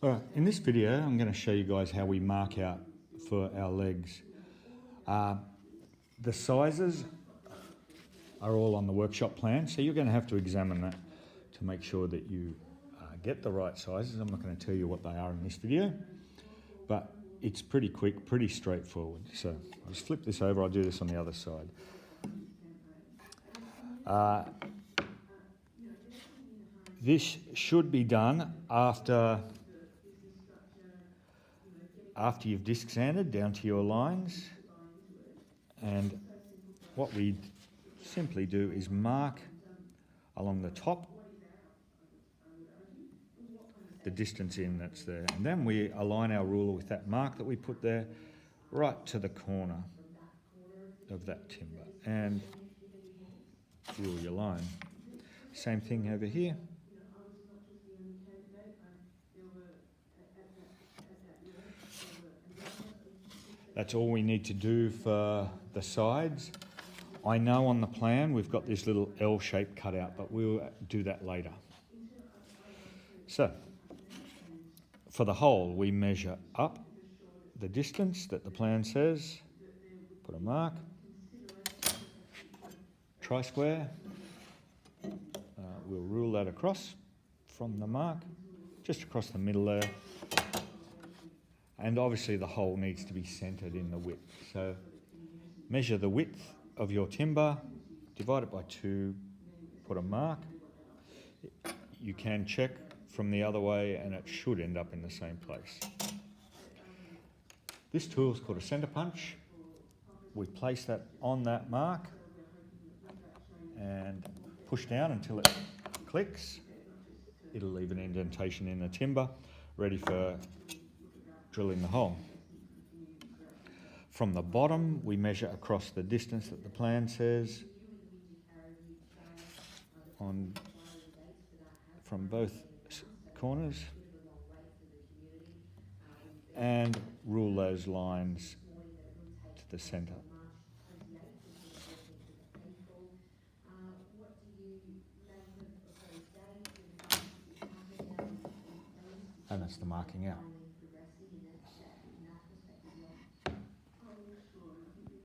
Alright, in this video I'm going to show you guys how we mark out for our legs. The sizes are all on the workshop plan, so you're going to have to examine that to make sure that you get the right sizes. I'm not going to tell you what they are in this video, but it's pretty quick, pretty straightforward. So I'll just flip this over, I'll do this on the other side. This should be done after you've disc sanded down to your lines, and what we simply do is mark along the top the distance in that's there, and then we align our ruler with that mark that we put there right to the corner of that timber and rule your line. Same thing over here. That's all we need to do for the sides. I know on the plan we've got this little L shape cut out, but we'll do that later. So, for the hole, we measure up the distance that the plan says, put a mark, tri-square, we'll rule that across from the mark, just across the middle there. And obviously the hole needs to be centred in the width. So measure the width of your timber, divide it by 2, put a mark. You can check from the other way and it should end up in the same place. This tool is called a centre punch. We place that on that mark and push down until it clicks. It'll leave an indentation in the timber, ready for drilling the hole. From the bottom, we measure across the distance that the plan says from both corners and rule those lines to the centre. And that's the marking out.